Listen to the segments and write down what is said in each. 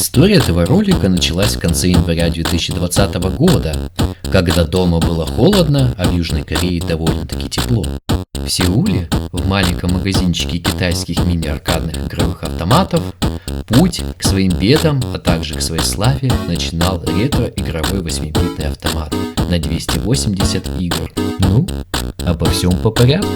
История этого ролика началась в конце января 2020 года, когда дома было холодно, а в Южной Корее довольно-таки тепло. В Сеуле, в маленьком магазинчике китайских мини-аркадных игровых автоматов, путь к своим бедам, а также к своей славе начинал ретро-игровой 8-битный автомат на 280 игр. Ну, обо всем по порядку.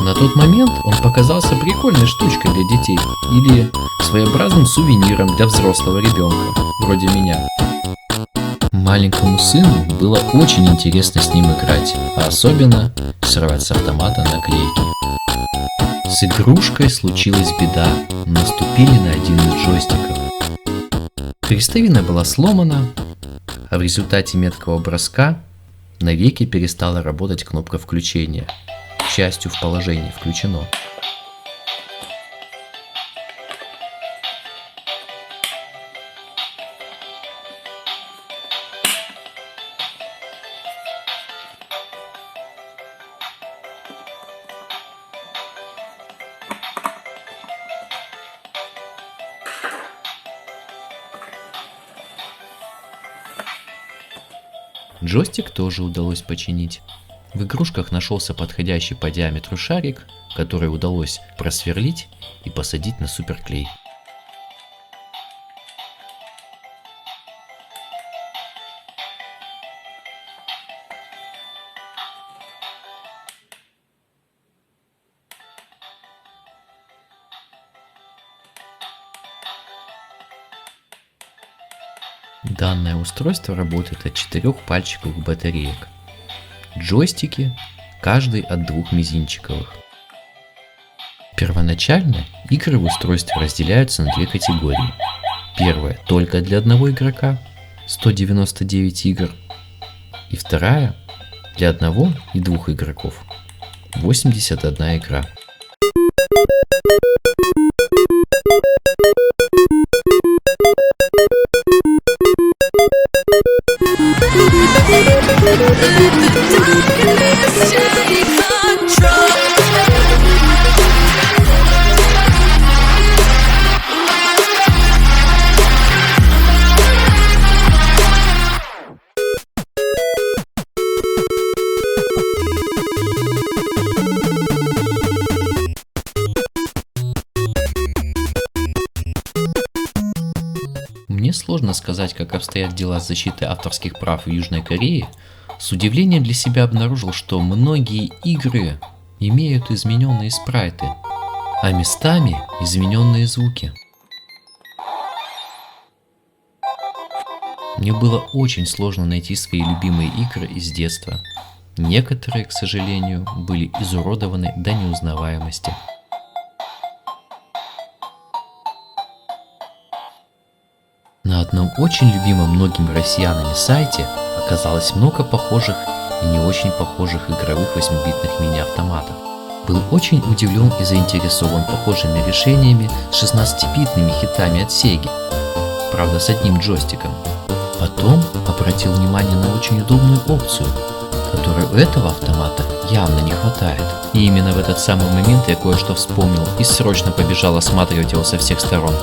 На тот момент он показался прикольной штучкой для детей или своеобразным сувениром для взрослого ребенка, вроде меня. Маленькому сыну было очень интересно с ним играть, а особенно срывать с автомата наклейки. С игрушкой случилась беда, наступили на один из джойстиков. Крестовина была сломана, а в результате меткого броска навеки перестала работать кнопка включения. К счастью, в положении включено. Джойстик тоже удалось починить. В игрушках нашелся подходящий по диаметру шарик, который удалось просверлить и посадить на суперклей. Данное устройство работает от 4 пальчиковых батареек. Джойстики, каждый от 2 мизинчиковых. Первоначально игры в устройстве разделяются на 2 категории. Первая только для одного игрока, 199 игр. И вторая для одного и 2 игроков, 81 игра. Мне сложно сказать, как обстоят дела с защитой авторских прав в Южной Корее. С удивлением для себя обнаружил, что многие игры имеют измененные спрайты, а местами измененные звуки. Мне было очень сложно найти свои любимые игры из детства. Некоторые, к сожалению, были изуродованы до неузнаваемости. На одном очень любимом многими россиянами сайте оказалось много похожих и не очень похожих игровых 8-битных мини-автоматов. Был очень удивлен и заинтересован похожими решениями с 16-битными хитами от Sega, правда с одним джойстиком. Потом обратил внимание на очень удобную опцию, которой у этого автомата явно не хватает. И именно в этот самый момент я кое-что вспомнил и срочно побежал осматривать его со всех сторон.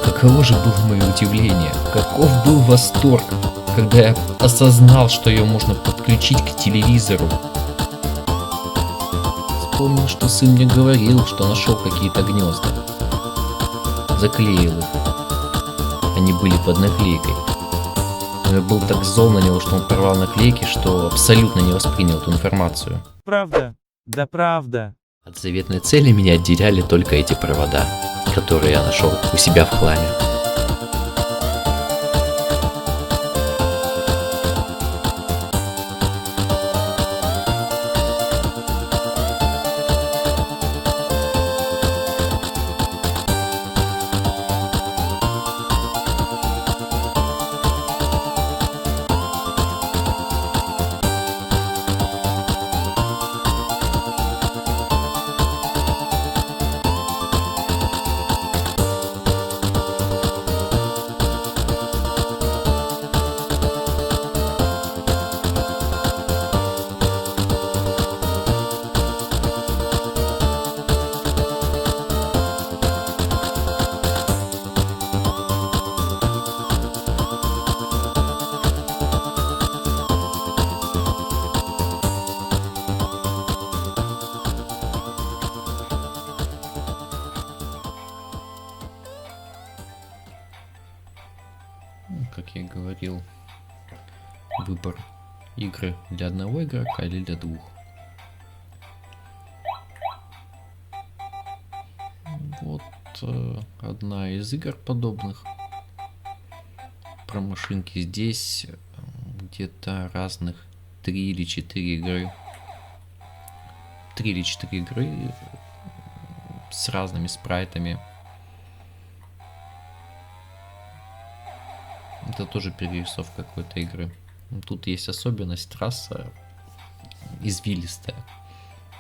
Каково же было мое удивление, каков был восторг, когда я осознал, что ее можно подключить к телевизору. Вспомнил, что сын мне говорил, что нашел какие-то гнезда. Заклеил их. Они были под наклейкой. Но я был так зол на него, что он порвал наклейки, что абсолютно не воспринял эту информацию. Правда? Да правда. От заветной цели меня отделяли только эти провода, которые я нашел у себя в хламе. как я и говорил, выбор игры для одного игрока или для двух. Вот одна из игр подобных про машинки. Здесь где-то разных 3 или 4 игры. 3 или 4 игры с разными спрайтами. Это тоже перерисовка какой-то игры. Тут есть особенность: трасса извилистая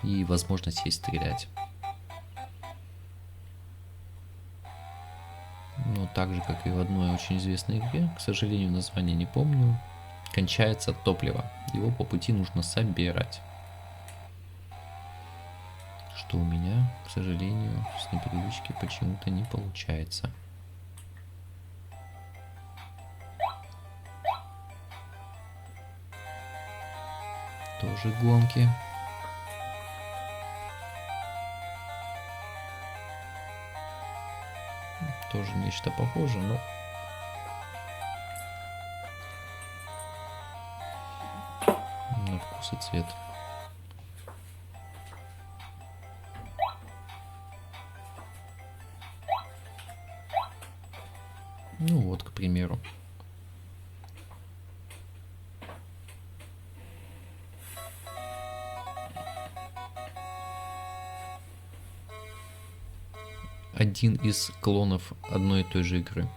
и возможность есть стрелять. Но так же, как и в одной очень известной игре, к сожалению, название не помню, кончается топливо. Его по пути нужно собирать. Что у меня, к сожалению, с непривычки почему-то не получается. Тоже гонки. Тоже нечто похожее, но на вкус и цвет. Ну вот, к примеру. Один из клонов одной и той же игры,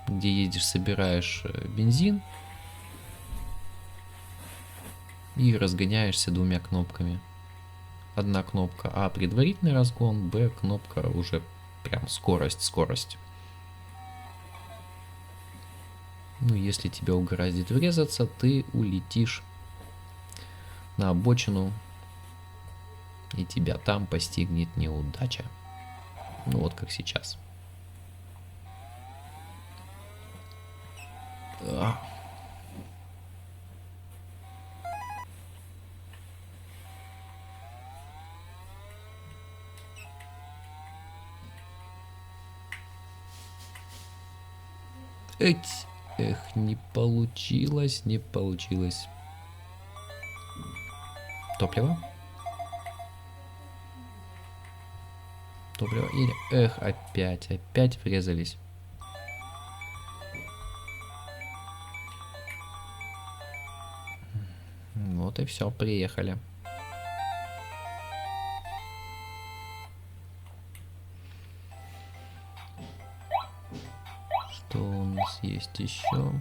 где едешь, собираешь бензин и разгоняешься двумя кнопками. Одна кнопка А — предварительный разгон, Б — кнопка уже прям скорость. Ну, если тебя угораздит врезаться, ты улетишь на обочину, и тебя там постигнет неудача. Ну вот как сейчас. Эх, не получилось. Топливо? Или... Эх, опять врезались. Вот и все, приехали. Что у нас есть еще?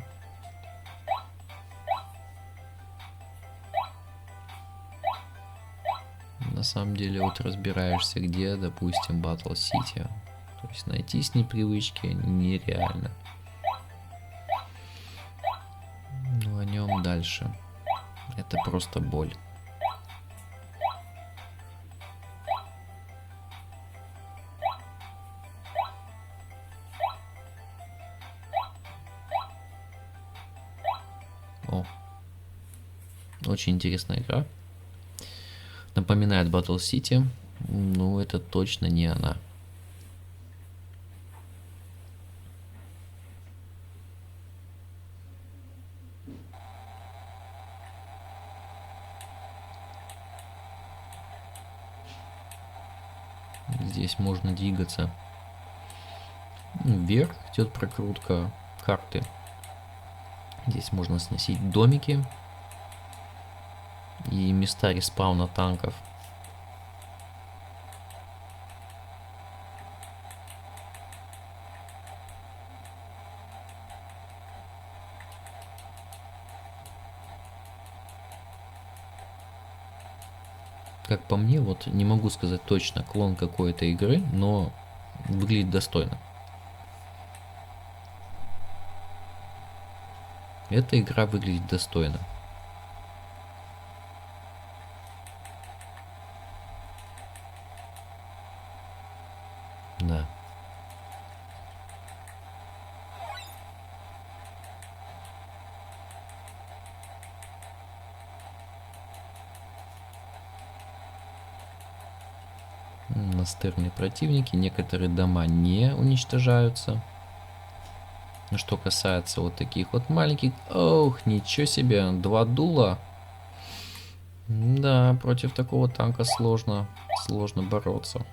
На самом деле вот разбираешься, где, допустим, Battle City. То есть найти с непривычки нереально. Ну, о нем дальше. Это просто боль. О, очень интересная игра. Напоминает Battle City, но это точно не она. Здесь можно двигаться вверх, идет прокрутка карты. Здесь можно сносить домики и места респауна танков. Как по мне, вот не могу сказать точно клон какой-то игры, но выглядит достойно. Эта игра выглядит достойно. Да. Настырные противники. Некоторые дома не уничтожаются. Ну, что касается вот таких вот маленьких... Ох, ничего себе, 2 дула. Да, против такого танка сложно бороться.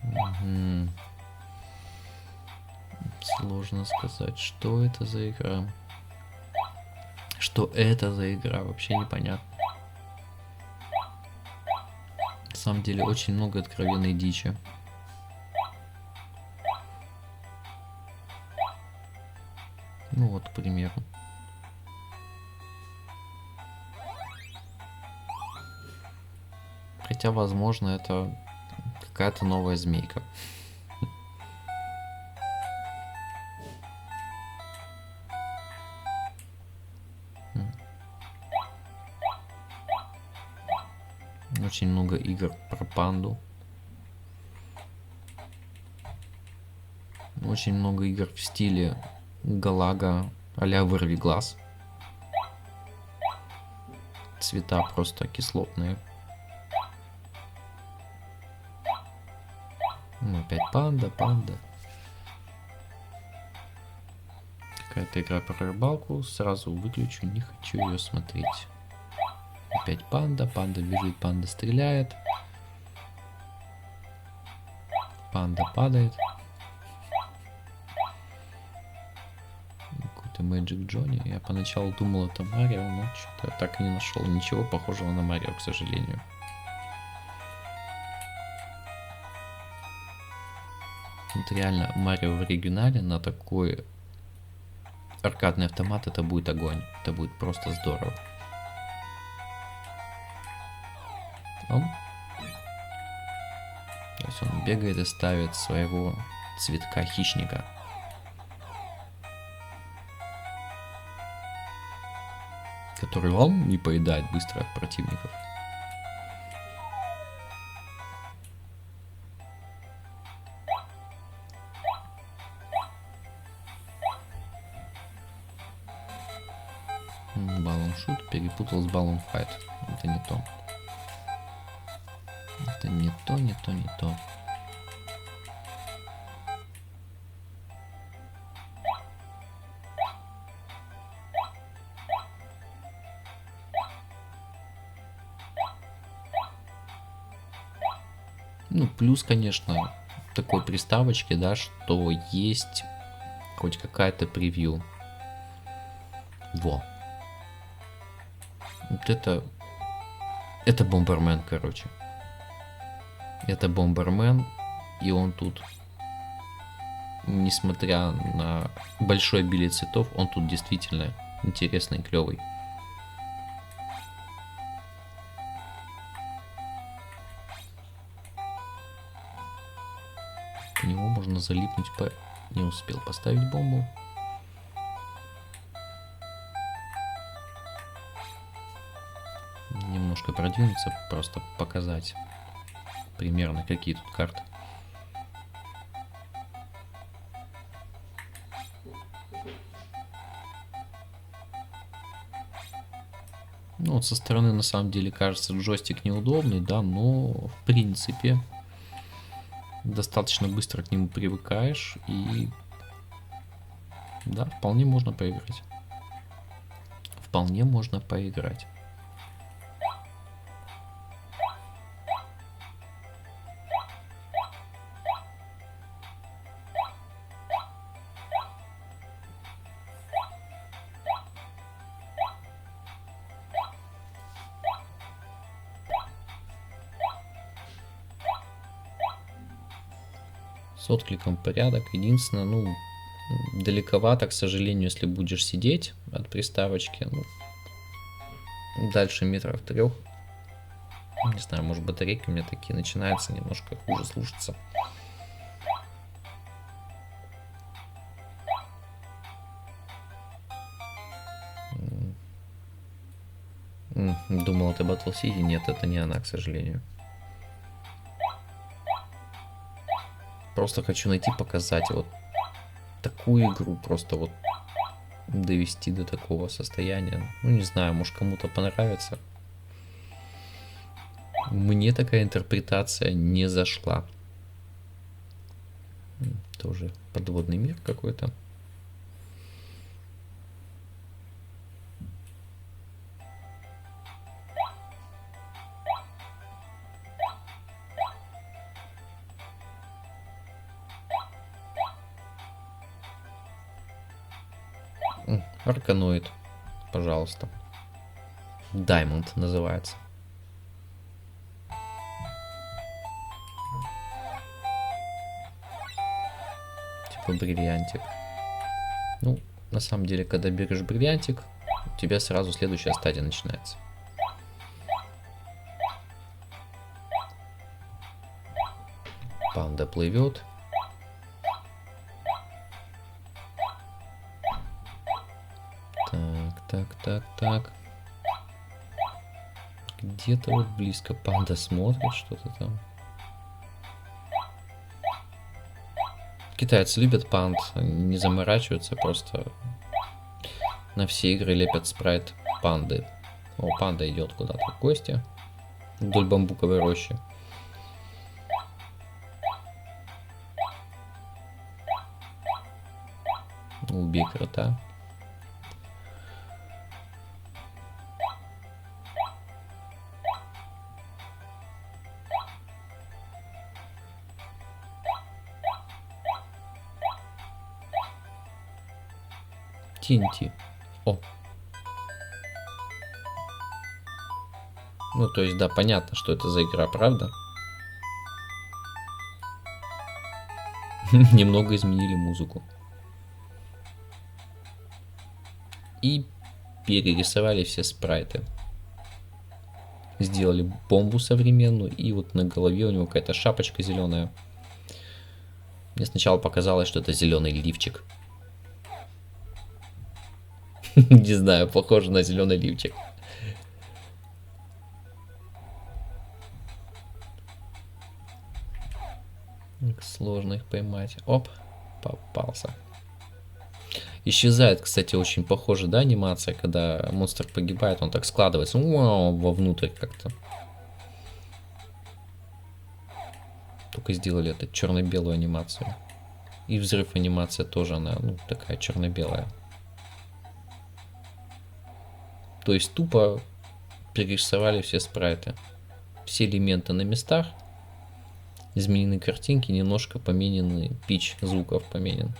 Мгм. Сложно сказать, что это за игра. Что это за игра, вообще непонятно. На самом деле очень много откровенной дичи. Ну вот, к примеру. Хотя, возможно, это какая-то новая змейка. Очень много игр про панду. Очень много игр в стиле Галага а-ля Вырви глаз. Цвета просто кислотные. Ну, опять панда. Какая-то игра про рыбалку. Сразу выключу, не хочу ее смотреть. Опять панда бежит, панда стреляет. Панда падает. Какой-то Magic Johnny. Я поначалу думал, это Марио, но что-то я так и не нашел ничего похожего на Марио, к сожалению. Вот реально Марио в оригинале на такой аркадный автомат это будет огонь. Это будет просто здорово. То есть он бегает и ставит своего цветка хищника. Который он не поедает быстро от противников. Баллон шут перепутал с баллон файт. Это не то. Это не то. Ну, плюс, конечно, такой приставочки, да, что есть хоть какая-то превью. Во. Вот это Бомбермен, короче. Это Бомбермен, и он тут, несмотря на большое обилие цветов, он тут действительно интересный и клевый. К нему можно залипнуть по... Не успел поставить бомбу. Немножко продвинуться, просто показать примерно какие тут карты. Ну вот со стороны на самом деле кажется джойстик неудобный, да, но в принципе достаточно быстро к нему привыкаешь и да, вполне можно поиграть. Вполне можно поиграть. С откликом порядок. Единственное, ну, далековато, к сожалению, если будешь сидеть от приставочки. Ну, дальше метров 3. Не знаю, может батарейки у меня такие начинаются немножко хуже слушаться. Думал, это Battle City. Нет, это не она, к сожалению. Просто хочу найти, показать вот такую игру, просто вот довести до такого состояния. Ну, не знаю, может кому-то понравится. Мне такая интерпретация не зашла. Тоже подводный мир какой-то. Арканоид, пожалуйста. Diamond называется. Типа бриллиантик. Ну, на самом деле, когда берешь бриллиантик, у тебя сразу следующая стадия начинается. Панда плывет. Так. Где-то вот близко панда смотрит что-то там. Китайцы любят панд, не заморачиваются, просто на все игры лепят спрайт панды. О, панда идет куда-то в гости вдоль бамбуковой рощи. Убей крота. TNT. О. Ну, то есть, да, понятно, что это за игра, правда? Немного изменили музыку. И перерисовали все спрайты. Сделали бомбу современную, и вот на голове у него какая-то шапочка зеленая. Мне сначала показалось, что это зеленый лифчик. Не знаю, похоже на зеленый лифчик. Сложно их поймать. Оп, попался. Исчезает, кстати, очень похоже, да, анимация, когда монстр погибает, он так складывается вовнутрь как-то. Только сделали это черно-белую анимацию. И взрыв анимация тоже, она, ну, такая черно-белая. То есть тупо перерисовали все спрайты. Все элементы на местах. Изменены картинки, немножко поменены, пич звуков поменен.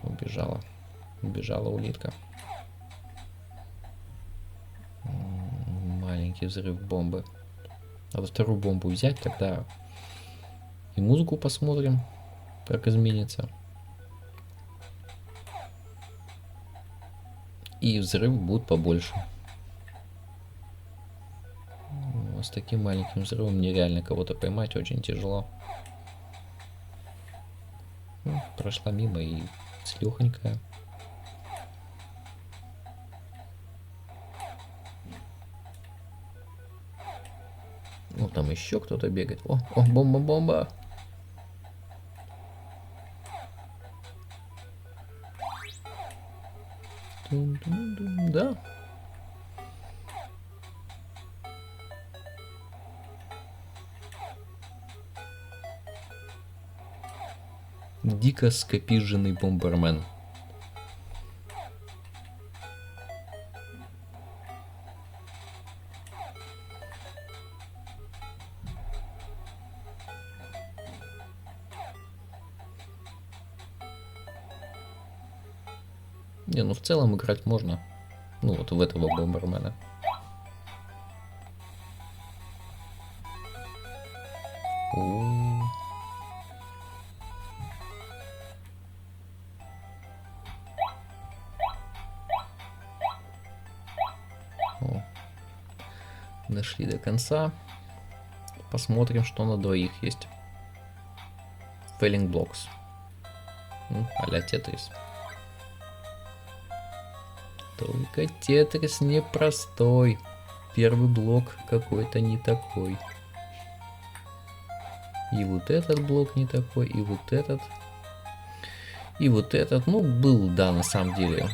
Убежала. Убежала улитка. Маленький взрыв бомбы. Надо вторую бомбу взять, тогда и музыку посмотрим, как изменится. И взрыв будет побольше. С таким маленьким взрывом нереально кого-то поймать, очень тяжело. Прошла мимо и слёхонькая. Ну, там еще кто-то бегает. О, бомба-бомба. Да. Дико скопиженный бомбермен. Не, ну в целом играть можно. Ну вот в этого бомбермена. О. Дошли до конца. Посмотрим, что на двоих есть. Failing Blocks. А-ля Тетрис. Только Тетрис непростой. Первый блок какой-то не такой. И вот этот блок не такой, и вот этот. И вот этот. Ну, был, да, на самом деле,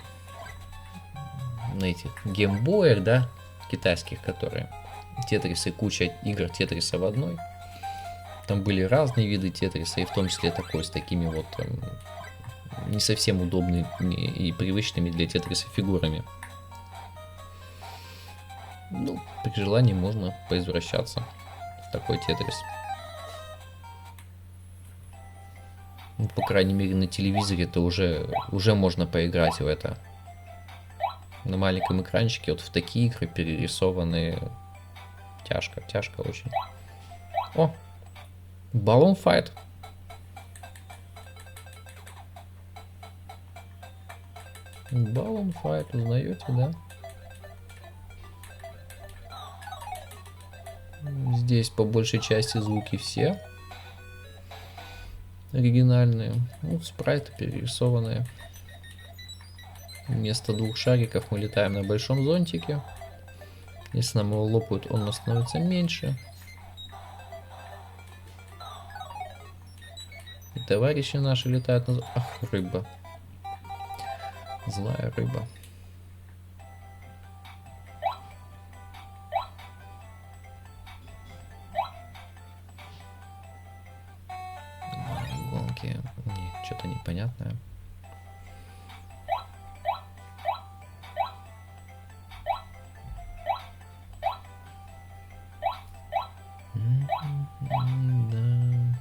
на этих геймбоях, да, китайских, которые тетрисы, куча игр тетриса в одной. Там были разные виды тетриса, и в том числе такой с такими вот не совсем удобными и привычными для тетриса фигурами. Ну, при желании можно поизвращаться в такой тетрис. Ну, по крайней мере, на телевизоре это уже можно поиграть в это. На маленьком экранчике вот в такие игры перерисованные. Тяжко, тяжко очень. О! Balloon Fight. Balloon Fight, узнаете, да? Здесь по большей части звуки все оригинальные. Ну, спрайты перерисованные. Вместо двух шариков мы летаем на большом зонтике. Если нам его лопают, он у нас становится меньше. И товарищи наши летают на... Ах, рыба. Злая рыба. Гонки. Нет, что-то непонятное. Да.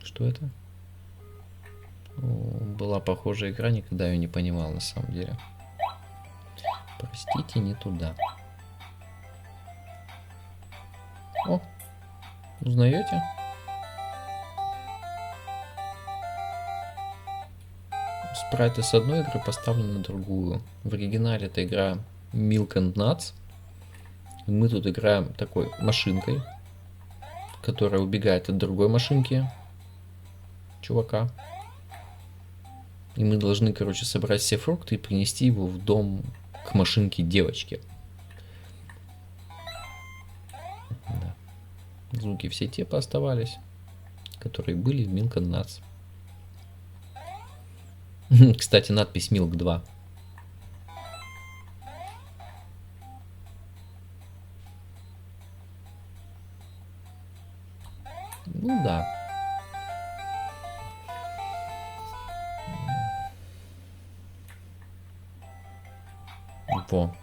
Что это? Была похожая игра, никогда ее не понимал на самом деле. Простите, не туда. О, узнаете? Спрайты с одной игры поставлены на другую. В оригинале эта игра Milk and Nuts. Мы тут играем такой машинкой, которая убегает от другой машинки чувака. И мы должны, короче, собрать все фрукты и принести его в дом к машинке девочки. Да. Звуки все те пооставались, которые были в Milk and Nuts. Кстати, надпись Milk 2. Ну да. Во.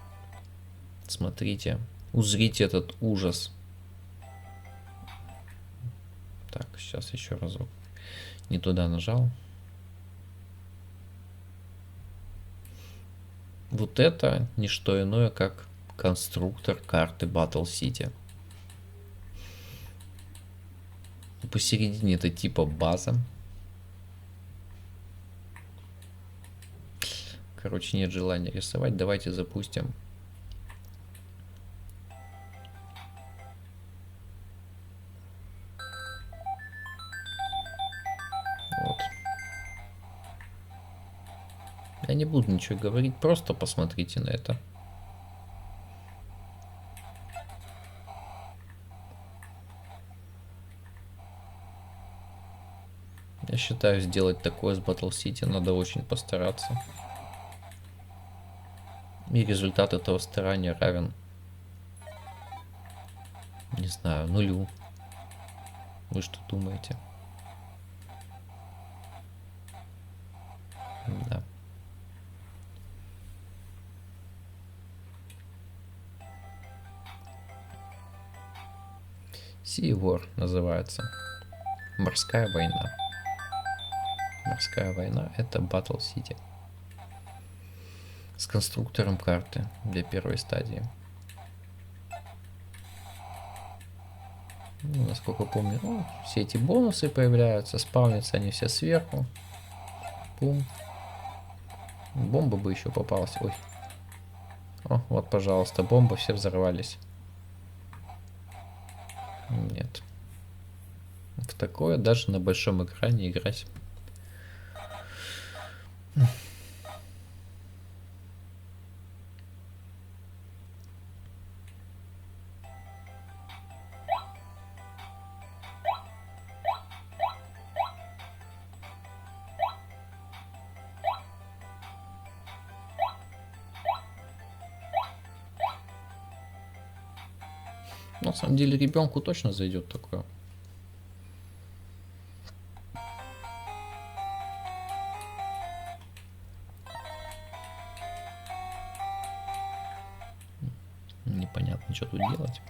Смотрите. Узрите этот ужас. Так, сейчас еще разок. Не туда нажал. Вот это не что иное, как конструктор карты Battle City. Посередине это типа база. Короче, нет желания рисовать. Давайте запустим. Вот. Я не буду ничего говорить, просто посмотрите на это. Я считаю, сделать такое с Battle City надо очень постараться. И результат этого старания равен, не знаю, 0. Вы что думаете? Да. Sea War называется. Морская война. Морская война — это Battle City. С конструктором карты для первой стадии. Ну, насколько помню, все эти бонусы появляются, спавнятся они все сверху. Пум. Бомба бы еще попалась. Ой. О, вот, пожалуйста, бомба, все взорвались. Нет. В такое даже на большом экране играть. На самом деле ребенку точно зайдет такое. Непонятно, что тут делать.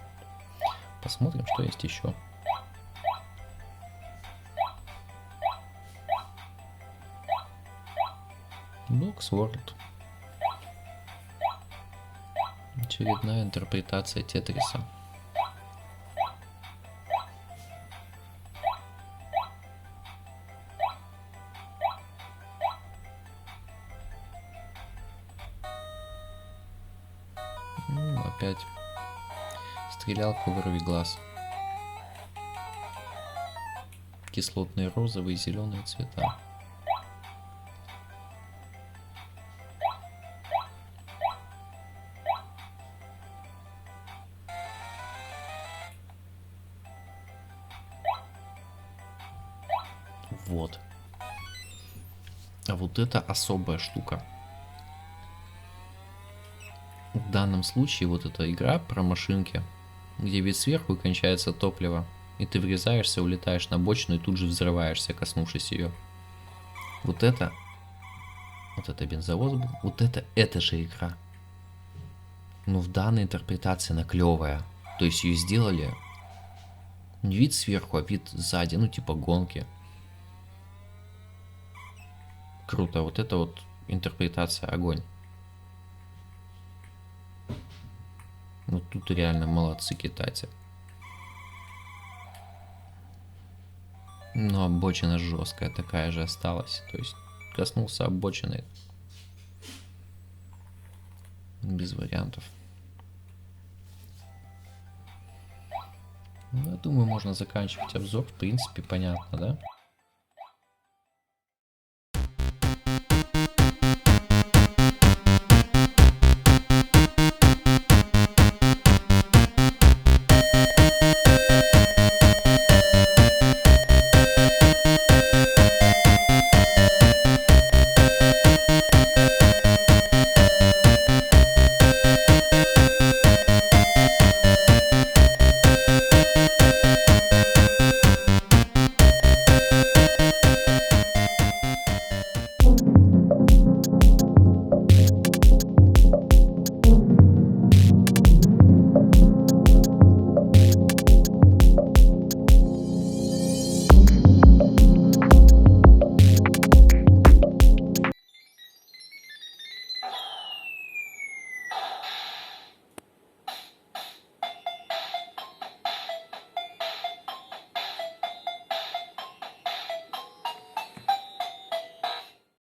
Посмотрим, что есть еще. Блоксворд. Очередная интерпретация Тетриса. Ну, опять стрелялка, вырви глаз. Кислотные розовые и зеленые цвета. Вот. А вот это особая штука. В данном случае вот эта игра про машинки, где вид сверху и кончается топливо, и ты врезаешься, улетаешь на бочину и тут же взрываешься, коснувшись ее. Вот это бензовоз был, вот это же игра. Но в данной интерпретации она клевая. То есть ее сделали не вид сверху, а вид сзади, ну типа гонки. Круто, вот это вот интерпретация огонь. Вот тут реально молодцы китайцы. Но обочина жесткая такая же осталась. То есть коснулся обочины. Без вариантов. Ну, я думаю, можно заканчивать обзор. В принципе, понятно, да?